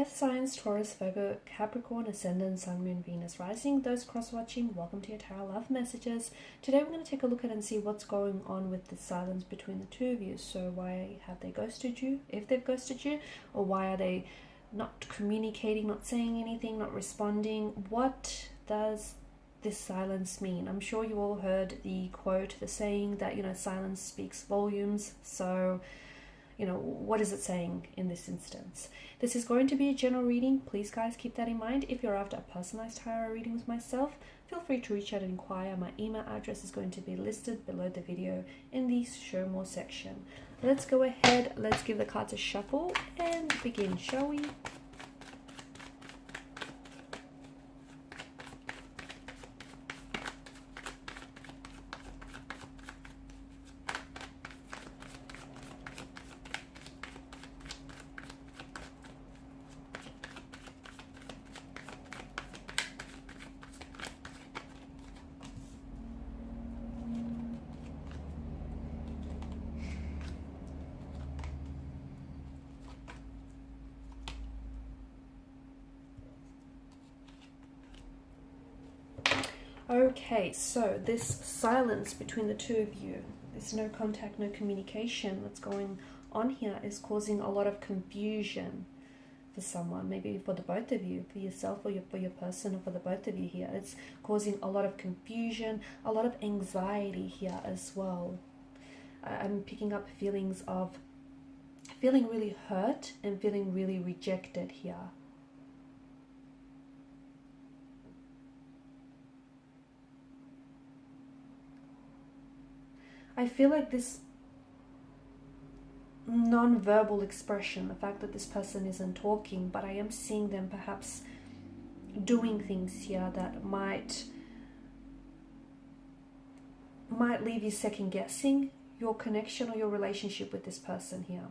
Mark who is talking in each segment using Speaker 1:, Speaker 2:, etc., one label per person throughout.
Speaker 1: Earth signs, Taurus, Virgo, Capricorn, Ascendant, Sun, Moon, Venus, Rising. Those cross-watching, welcome to your Tarot Love Messages. Today we're going to take a look at and see what's going on with the silence between the two of you. So why have they ghosted you, if they've ghosted you, or why are they not communicating, not saying anything, not responding? What does this silence mean? I'm sure you all heard the quote, the saying that, silence speaks volumes. So what is it saying in this instance? This is going to be a general reading. Please, guys, keep that in mind. If you're after a personalized tarot reading with myself, feel free to reach out and inquire. My email address is going to be listed below the video in the show more section. Let's go ahead. Let's give the cards a shuffle and begin, shall we? Okay, so this silence between the two of you, this no contact, no communication that's going on here is causing a lot of confusion for someone, maybe for the both of you, for yourself or for your person, or for the both of you here. It's causing a lot of confusion, a lot of anxiety here as well. I'm picking up feelings of feeling really hurt and feeling really rejected here. I feel like this non-verbal expression, the fact that this person isn't talking, but I am seeing them perhaps doing things here that might leave you second guessing your connection or your relationship with this person here.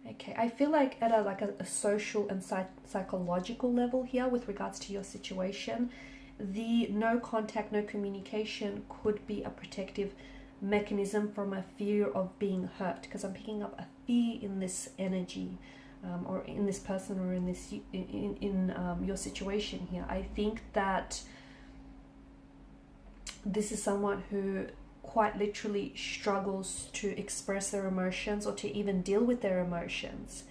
Speaker 1: Okay, I feel like at a social and psychological level here with regards to your situation, the no contact, no communication could be a protective mechanism from a fear of being hurt, because I'm picking up a fear in this energy, or in this person, or in this your situation here. I think that this is someone who quite literally struggles to express their emotions or to even deal with their emotions.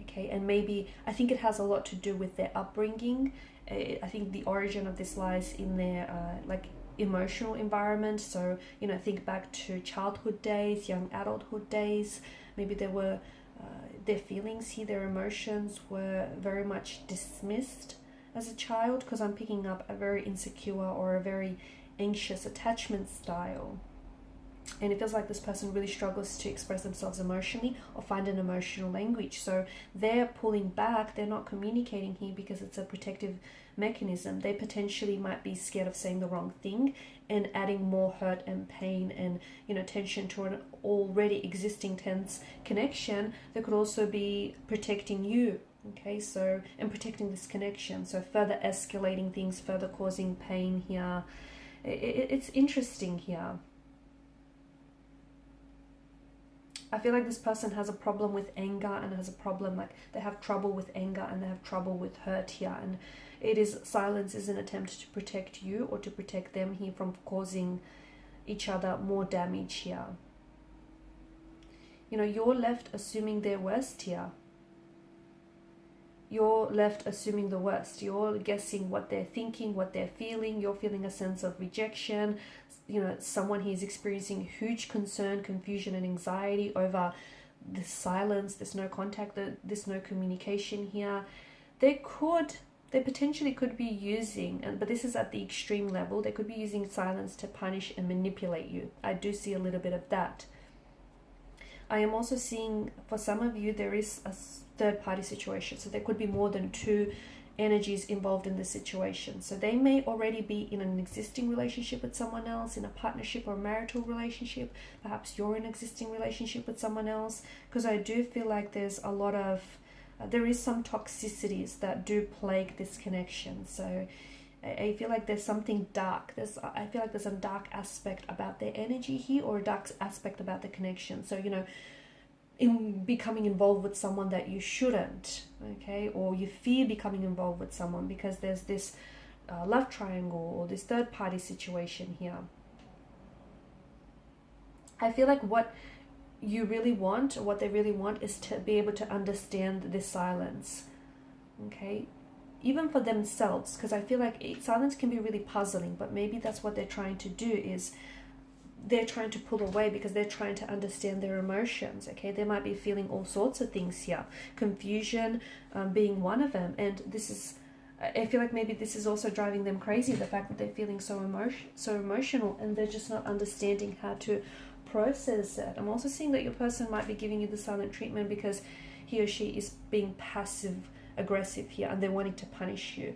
Speaker 1: Okay, and maybe I think it has a lot to do with their upbringing. I think the origin of this lies in their emotional environment. So think back to childhood days, young adulthood days. Maybe there were their feelings here, their emotions were very much dismissed as a child, because I'm picking up a very insecure or a very anxious attachment style. And it feels like this person really struggles to express themselves emotionally or find an emotional language. So they're pulling back, they're not communicating here because it's a protective mechanism. They potentially might be scared of saying the wrong thing and adding more hurt and pain and tension to an already existing tense connection. They could also be protecting you. Okay, so, and protecting this connection. So further escalating things, further causing pain here. It's interesting here. I feel like this person has a problem with anger and has a problem, like they have trouble with anger and they have trouble with hurt here. And silence is an attempt to protect you or to protect them here from causing each other more damage here. You're left assuming their worst here. You're left assuming the worst. You're guessing what they're thinking, what they're feeling. You're feeling a sense of rejection. Someone who's experiencing huge concern, confusion, and anxiety over this silence, this no contact, this no communication here. They potentially could be using, but this is at the extreme level, they could be using silence to punish and manipulate you. I do see a little bit of that. I am also seeing, for some of you, there is a third-party situation. So there could be more than two energies involved in the situation. So they may already be in an existing relationship with someone else, in a partnership or marital relationship. Perhaps you're in an existing relationship with someone else, because I do feel like there's a lot of, there is some toxicities that do plague this connection. So I feel like there's something dark. I feel like there's a dark aspect about their energy here, or a dark aspect about the connection. So, you know, in becoming involved with someone that you shouldn't, okay, or you fear becoming involved with someone because there's this love triangle or this third party situation here. I feel like what you really want, or what they really want, is to be able to understand this silence, okay, even for themselves, because I feel like silence can be really puzzling, but maybe that's what they're trying to do, is they're trying to pull away because they're trying to understand their emotions, okay? They might be feeling all sorts of things here, confusion being one of them, and this is, I feel like maybe this is also driving them crazy, the fact that they're feeling so emotional, and they're just not understanding how to process it. I'm also seeing that your person might be giving you the silent treatment because he or she is being passive aggressive here, and they're wanting to punish you.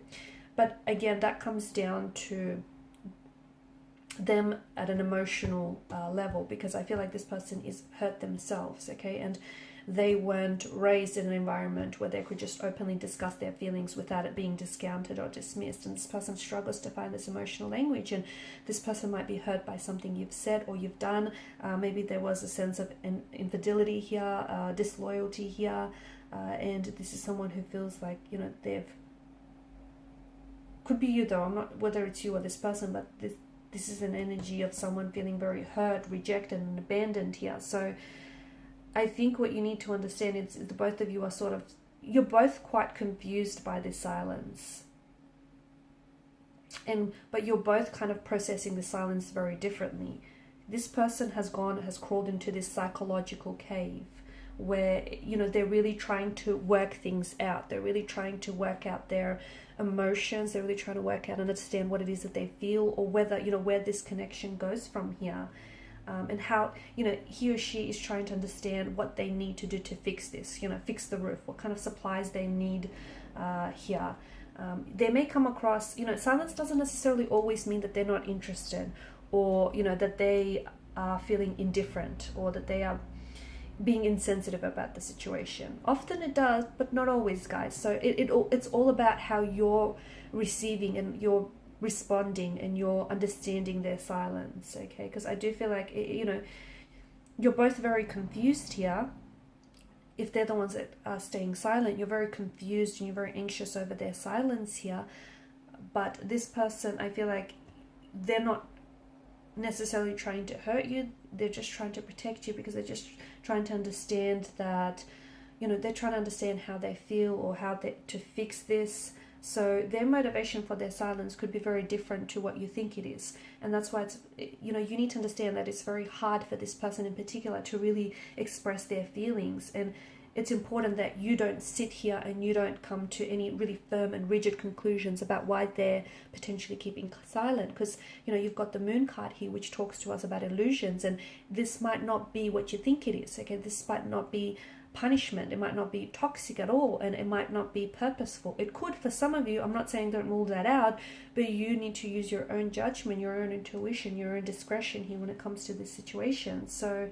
Speaker 1: But again, that comes down to them at an emotional level, because I feel like this person is hurt themselves, okay, and they weren't raised in an environment where they could just openly discuss their feelings without it being discounted or dismissed, and this person struggles to find this emotional language, and this person might be hurt by something you've said or you've done. Maybe there was a sense of infidelity here, disloyalty here, and this is someone who feels like, you know, could be you though, I'm not whether it's you or this person, but this is an energy of someone feeling very hurt, rejected and abandoned here. So I think what you need to understand is the both of you are you're both quite confused by this silence, but you're both kind of processing the silence very differently. This person has crawled into this psychological cave where, you know, they're really trying to work things out. They're really trying to work out their emotions. They're really trying to work out and understand what it is that they feel, or whether, you know, where this connection goes from here. And how, you know, he or she is trying to understand what they need to do to fix this, you know, fix the roof, what kind of supplies they need here. They may come across, you know, silence doesn't necessarily always mean that they're not interested, or, you know, that they are feeling indifferent, or that they are being insensitive about the situation. Often it does, but not always, guys. So it's all about how you're receiving and you're responding and you're understanding their silence, okay? Because I do feel like, you know, you're both very confused here. If they're the ones that are staying silent, you're very confused and you're very anxious over their silence here. But this person, I feel like they're not necessarily trying to hurt you. They're just trying to protect you, because they're just trying to understand that, you know, they're trying to understand how they feel or how to fix this. So their motivation for their silence could be very different to what you think it is. And that's why it's, you know, you need to understand that it's very hard for this person in particular to really express their feelings. And it's important that you don't sit here and you don't come to any really firm and rigid conclusions about why they're potentially keeping silent. Because, you know, you've got the moon card here, which talks to us about illusions. And this might not be what you think it is, okay? This might not be punishment, it might not be toxic at all, and it might not be purposeful. It could for some of you. I'm not saying don't rule that out, but you need to use your own judgment, your own intuition, your own discretion here when it comes to this situation. So,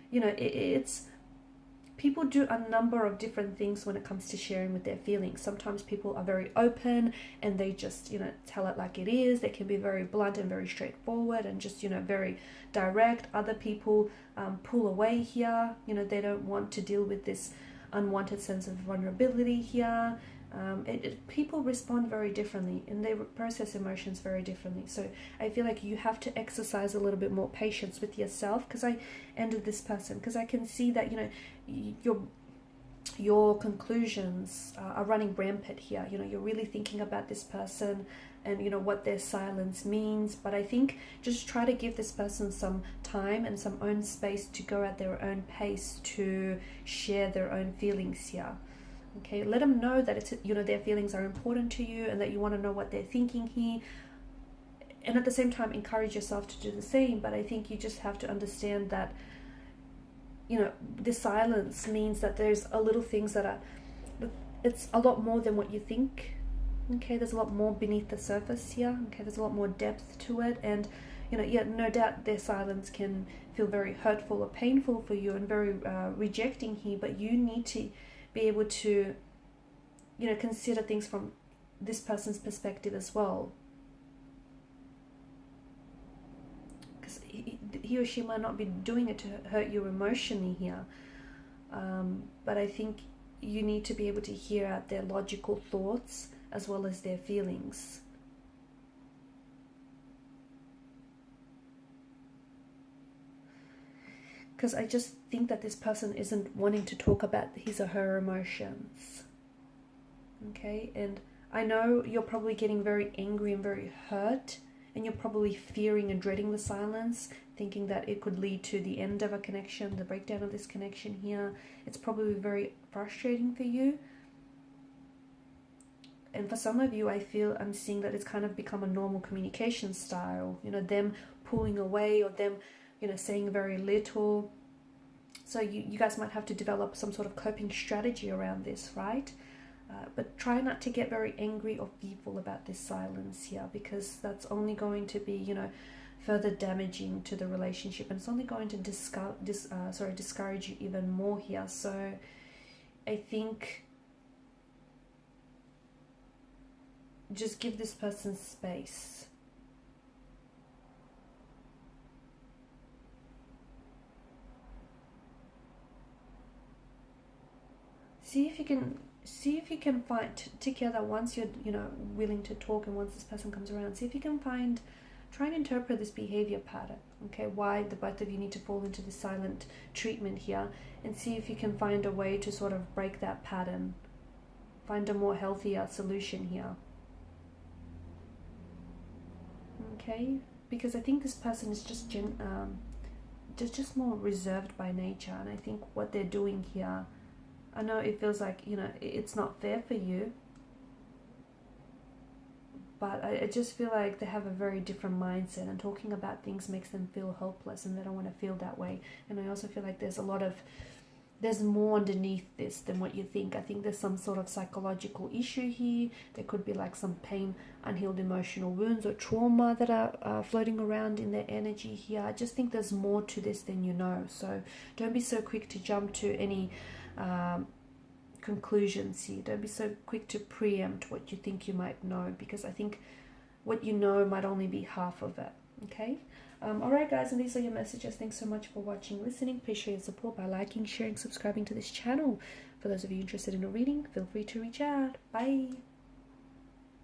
Speaker 1: you know, it's people do a number of different things when it comes to sharing with their feelings. Sometimes people are very open and they just, you know, tell it like it is. They can be very blunt and very straightforward and just, you know, very direct. Other people pull away here. You know, they don't want to deal with this unwanted sense of vulnerability here. People respond very differently and they process emotions very differently. So I feel like you have to exercise a little bit more patience with yourself, because I ended this person, because I can see that, you know, your conclusions are running rampant here. You know, you're really thinking about this person and, you know, what their silence means. But I think just try to give this person some time and some own space to go at their own pace to share their own feelings here. Okay, let them know that it's, you know, their feelings are important to you and that you want to know what they're thinking here. And at the same time, encourage yourself to do the same. But I think you just have to understand that, you know, the silence means that there's a little things that are, it's a lot more than what you think. Okay, there's a lot more beneath the surface here. Okay, there's a lot more depth to it. And, you know, yeah, no doubt their silence can feel very hurtful or painful for you and very rejecting here. But you need to be able to, you know, consider things from this person's perspective as well. he or she might not be doing it to hurt you emotionally here. But I think you need to be able to hear out their logical thoughts as well as their feelings. Because I just think that this person isn't wanting to talk about his or her emotions. Okay, and I know you're probably getting very angry and very hurt, and you're probably fearing and dreading the silence, thinking that it could lead to the end of a connection, the breakdown of this connection here. It's probably very frustrating for you. And for some of you, I'm seeing that it's kind of become a normal communication style, you know, them pulling away or them, you know, saying very little. So you guys might have to develop some sort of coping strategy around this, right? But try not to get very angry or fearful about this silence here, because that's only going to be, you know, further damaging to the relationship, and it's only going to discourage you even more here. So I think just give this person space. See if you can find together, once you're, you know, willing to talk, and once this person comes around, see if you can try and interpret this behavior pattern. Okay, why the both of you need to fall into the silent treatment here, and see if you can find a way to sort of break that pattern, find a more healthier solution here. Okay, because I think this person is just more reserved by nature, and I think what they're doing here, I know it feels like, you know, it's not fair for you, but I just feel like they have a very different mindset, and talking about things makes them feel helpless, and they don't want to feel that way. And I also feel like there's more underneath this than what you think. I think there's some sort of psychological issue here. There could be like some pain, unhealed emotional wounds or trauma that are floating around in their energy here. I just think there's more to this than you know. So don't be so quick to jump to any conclusions here. Don't be so quick to preempt what you think you might know, because I think what you know might only be half of it. Okay. Alright guys, and these are your messages. Thanks so much for watching, listening. Please show your support by liking, sharing, subscribing to this channel. For those of you interested in a reading, feel free to reach out. Bye.